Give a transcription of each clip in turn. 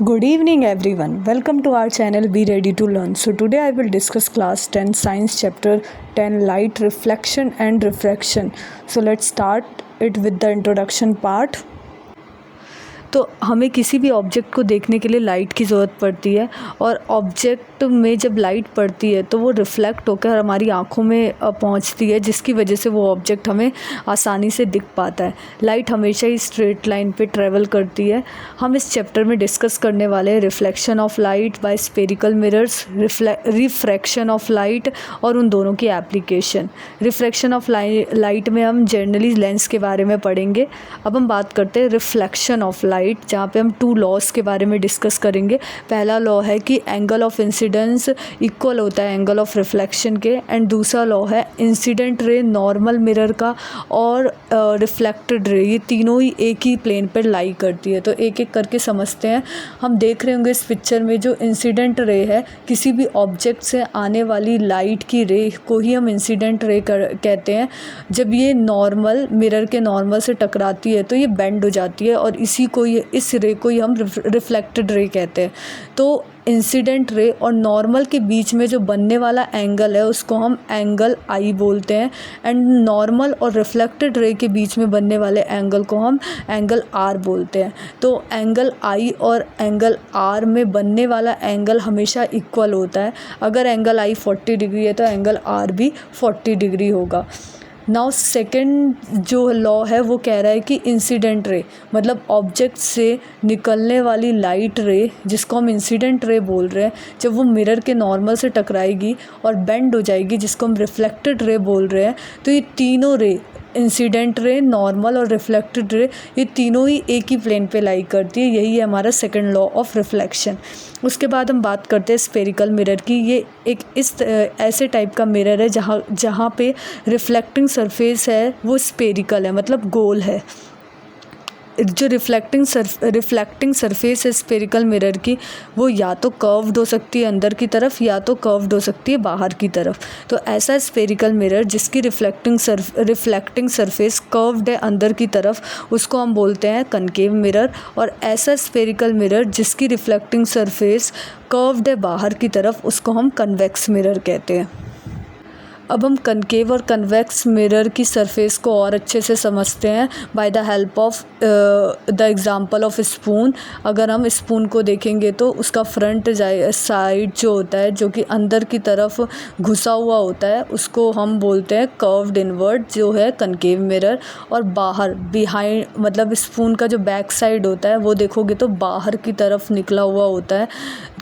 Good evening everyone. Welcome to our channel Be Ready to Learn. So today I will discuss class 10 science chapter 10 light reflection and refraction. So let's start it with the introduction part. तो हमें किसी भी object को देखने के लिए light की ज़रूरत पड़ती है और ऑब्जेक्ट में जब लाइट पड़ती है तो वो रिफ़्लेक्ट होकर हमारी आँखों में पहुँचती है, जिसकी वजह से वो ऑब्जेक्ट हमें आसानी से दिख पाता है। लाइट हमेशा ही स्ट्रेट लाइन पे ट्रैवल करती है। हम इस चैप्टर में डिस्कस करने वाले हैं reflection of light by spherical mirrors, refraction of light और उन दोनों की एप्लीकेशन। रिफ्रैक्शन ऑफ लाइट में हम जनरली लेंस के बारे में पढ़ेंगे। अब हम बात करते हैं रिफ्लेक्शन ऑफ लाइट, जहाँ पे हम टू लॉस के बारे में डिस्कस करेंगे। पहला लॉ है कि एंगल ऑफ इंसिडेंस इक्वल होता है एंगल ऑफ रिफ्लेक्शन के, एंड दूसरा लॉ है इंसिडेंट रे नॉर्मल मिरर का और रिफ्लेक्टेड रे, ये तीनों ही एक ही प्लेन पर लाई करती है। तो एक एक करके समझते हैं। हम देख रहे होंगे इस पिक्चर में जो इंसिडेंट रे है, किसी भी ऑब्जेक्ट से आने वाली लाइट की रे को ही हम इंसिडेंट रे कहते हैं। जब ये नॉर्मल मिरर के नॉर्मल से टकराती है तो ये बेंड हो जाती है और इस रे को ही हम रिफ्लेक्टेड रे कहते हैं। तो इंसिडेंट रे और नॉर्मल के बीच में जो बनने वाला एंगल है उसको हम एंगल आई बोलते हैं, एंड नॉर्मल और रिफ्लेक्टेड रे के बीच में बनने वाले एंगल को हम एंगल आर बोलते हैं। तो एंगल आई और एंगल आर में बनने वाला एंगल हमेशा इक्वल होता है। अगर एंगल आई 40 डिग्री है तो एंगल आर भी 40 डिग्री होगा। नाउ सेकेंड जो लॉ है वो कह रहा है कि इंसिडेंट रे मतलब ऑब्जेक्ट से निकलने वाली लाइट रे, जिसको हम इंसिडेंट रे बोल रहे हैं, जब वो मिरर के नॉर्मल से टकराएगी और बेंड हो जाएगी, जिसको हम रिफ्लेक्टेड रे बोल रहे हैं, तो ये तीनों रे इंसिडेंट रे, नॉर्मल और रिफ्लेक्टेड रे, ये तीनों ही एक ही प्लेन पे लाई करती है। यही है हमारा सेकंड लॉ ऑफ रिफ्लेक्शन। उसके बाद हम बात करते हैं स्फेरिकल मिरर की। ये एक ऐसे टाइप का मिरर है जहाँ पे रिफ्लेक्टिंग सरफेस है वो स्फेरिकल है, मतलब गोल है। जो रिफ्लेक्टिंग सरफेस है स्फेरिकल मिरर की, वो या तो कर्व्ड हो सकती है अंदर की तरफ या तो कर्व्ड हो सकती है बाहर की तरफ। तो ऐसा स्फेरिकल मिरर जिसकी रिफ्लेक्टिंग सरफेस कर्व्ड है अंदर की तरफ, उसको हम बोलते हैं कनकेव मिरर। और ऐसा स्फेरिकल मिरर जिसकी रिफ्लेक्टिंग सरफेस कर्व्ड है बाहर की तरफ, उसको हम कन्वेक्स मिरर कहते हैं। अब हम कनकेव और कन्वेक्स मिरर की सरफेस को और अच्छे से समझते हैं by the help of the example of spoon. अगर हम स्पून को देखेंगे तो उसका फ्रंट साइड जो होता है, जो कि अंदर की तरफ घुसा हुआ होता है, उसको हम बोलते हैं कर्व्ड इनवर्ड, जो है कनकेव मिरर। और बाहर बिहाइंड मतलब स्पून का जो बैक साइड होता है वो देखोगे तो बाहर की तरफ निकला हुआ होता है,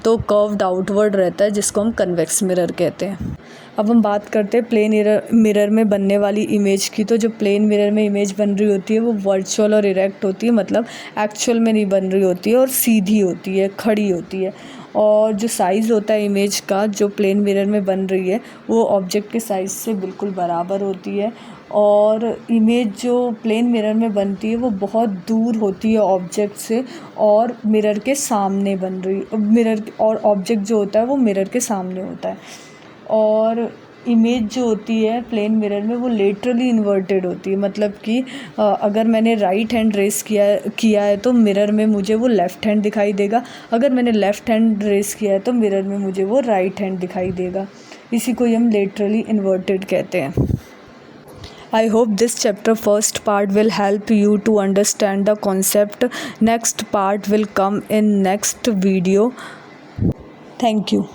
तो कर्व्ड आउटवर्ड रहता है, जिसको हम कन्वेक्स मिरर कहते हैं। अब हम बात करते हैं प्लेन मिरर में बनने वाली इमेज की। तो जो प्लेन मिरर में इमेज बन रही होती है वो वर्चुअल और इरेक्ट होती है, मतलब एक्चुअल में नहीं बन रही होती है और सीधी होती है, खड़ी होती है। और जो साइज़ होता है इमेज का जो प्लेन मिरर में बन रही है वो ऑब्जेक्ट के साइज़ से बिल्कुल बराबर होती है। और इमेज जो प्लेन मिरर में बनती है वो बहुत दूर होती है ऑब्जेक्ट से, और मिरर के सामने बन रही मिरर, और ऑब्जेक्ट जो होता है वो मिरर के सामने होता है। और इमेज जो होती है प्लेन मिरर में वो लेटरली इन्वर्टेड होती है, मतलब कि अगर मैंने राइट हैंड रेस किया है तो मिरर में मुझे वो लेफ़्ट हैंड दिखाई देगा। अगर मैंने लेफ़्ट हैंड रेस किया है तो मिरर में मुझे वो राइट हैंड दिखाई देगा। इसी को हम लेटरली इन्वर्टेड कहते हैं। I hope this chapter first part will help you to understand the concept. Next part will come in next video. Thank you.